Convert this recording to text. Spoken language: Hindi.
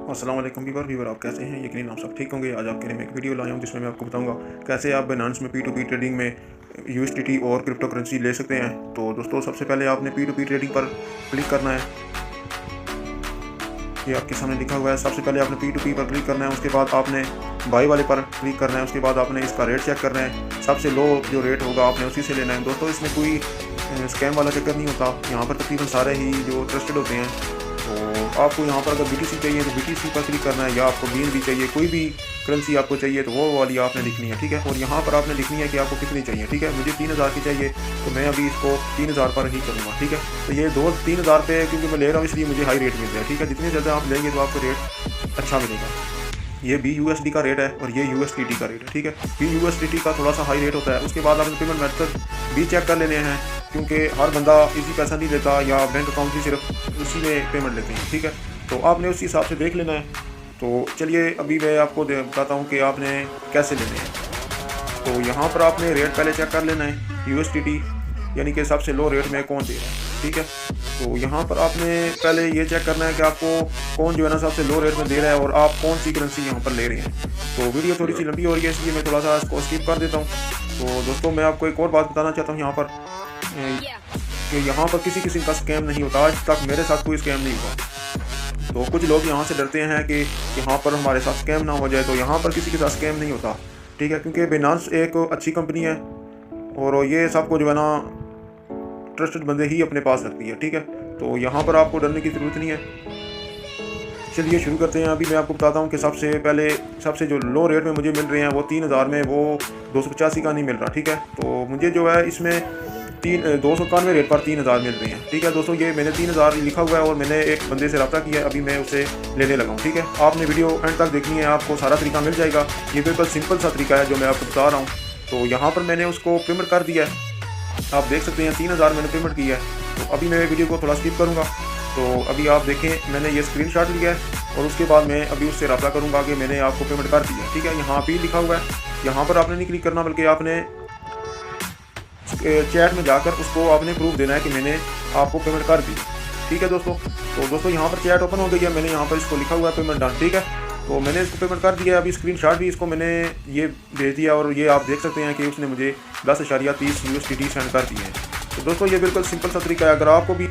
अस्सलाम वालेकुम व्यूवर आप कैसे हैं? यकीनन आप सब ठीक होंगे। आज आपके लिए मैं एक वीडियो लाया हूं जिसमें मैं आपको बताऊंगा कैसे आप बाइनेंस में P2P ट्रेडिंग में USDT और क्रिप्टो करेंसी ले सकते हैं। तो दोस्तों सबसे पहले आपने P2P ट्रेडिंग पर क्लिक करना है। ये आपके सामने लिखा हुआ है। सबसे पहले आपने P2P पर क्लिक करना है, उसके बाद आपने बाई वाले पर क्लिक करना है, उसके बाद आपने इसका रेट चेक करना है। सबसे लो जो रेट होगा आपने उसी से लेना है। दोस्तों इसमें कोई स्कैम वाला चक्कर नहीं होता। यहाँ पर तकरीबन सारे ही जो ट्रस्टेड होते हैं। तो आपको यहाँ पर अगर BTC चाहिए तो BTC पर क्लिक करना है, या आपको BNB चाहिए, कोई भी करेंसी आपको चाहिए तो वो वाली आपने लिखनी है, ठीक है। और यहाँ पर आपने लिखनी है कि आपको कितनी चाहिए, ठीक है। मुझे 3000 की चाहिए तो मैं अभी इसको 3000 पर ही करूँगा, ठीक है। तो ये 2-3000 पे क्योंकि मैं ले रहा हूँ इसलिए मुझे हाई रेट मिल रहा है, ठीक है। जितनी ज़्यादा आप लेंगे तो आपको रेट अच्छा मिलेगा। ये BUSD का रेट है और ये USDT का रेट है, ठीक है। BUSDT का थोड़ा सा हाई रेट होता है। उसके बाद आपने पेमेंट मेथड भी चेक कर लेने हैं, क्योंकि हर बंदा इजी पैसा नहीं लेता, या बैंक अकाउंट ही सिर्फ उसी में पेमेंट लेते हैं, ठीक है। तो आपने उसी हिसाब से देख लेना है। तो चलिए अभी मैं आपको बताता हूँ कि आपने कैसे लेने हैं। तो यहाँ पर आपने रेट पहले चेक कर लेना है, USDT यानी कि सबसे लो रेट में कौन दे रहा है, ठीक है। तो यहाँ पर आपने पहले ये चेक करना है कि आपको कौन जो है ना सबसे लो रेट में दे रहा है और आप कौन सी करेंसी यहाँ पर ले रहे हैं। तो वीडियो थोड़ी सी लंबी हो रही है इसलिए मैं थोड़ा सा इसको स्किप कर देता हूँ। तो दोस्तों मैं आपको एक और बात बताना चाहता हूँ यहाँ पर कि यहाँ पर किसी किस्म का स्कैम नहीं होता। आज तक मेरे साथ कोई स्कैम नहीं हुआ। तो कुछ लोग यहाँ से डरते हैं कि यहाँ पर हमारे साथ स्कैम ना हो जाए। तो यहाँ पर किसी के साथ स्कैम नहीं होता, ठीक है, क्योंकि बाइनेंस एक अच्छी कंपनी है और ये सबको जो है ना ट्रस्टेड बंदे ही अपने पास रखती है, ठीक है। तो यहाँ पर आपको डरने की ज़रूरत नहीं है। चलिए शुरू करते हैं। अभी मैं आपको बताता हूँ कि सबसे पहले सबसे जो लो रेट में मुझे मिल रहे हैं वो 3000 में, वो 285 का नहीं मिल रहा, ठीक है। तो मुझे जो है इसमें 291 रेट पर 3000 मिल रहे हैं, ठीक है। दोस्तों ये मैंने 3000 लिखा हुआ है और मैंने एक बंदे से रब्ता किया है, अभी मैं उसे लेने लगा हूँ, ठीक है। आपने वीडियो एंड तक देखनी है, आपको सारा तरीका मिल जाएगा। ये बिल्कुल सिंपल सा तरीका है जो मैं आपको बता रहा हूँ। तो यहाँ पर मैंने उसको पेमेंट कर दिया है, आप देख सकते हैं 3000 मैंने पेमेंट किया है। तो अभी मैं वीडियो को थोड़ा स्किप करूँगा। तो अभी आप देखें मैंने ये स्क्रीनशॉट लिया है और उसके बाद मैं अभी उससे रब्ता करूँगा कि मैंने आपको पेमेंट कर दिया, ठीक है। यहाँ भी लिखा हुआ है, यहाँ पर आपने नहीं क्लिक करना बल्कि आपने चैट में जाकर उसको आपने प्रूफ देना है कि मैंने आपको पेमेंट कर दी, ठीक है दोस्तों। तो दोस्तों यहाँ पर चैट ओपन हो गई है, मैंने यहाँ पर इसको लिखा हुआ है पेमेंट डन, ठीक है। तो मैंने इसको पेमेंट कर दिया है। अभी स्क्रीनशॉट भी इसको मैंने ये भेज दिया और ये आप देख सकते हैं कि उसने मुझे 10.30 USDT सेंड कर दिए हैं। तो दोस्तों ये बिल्कुल सिंपल सा तरीका है। अगर आपको भी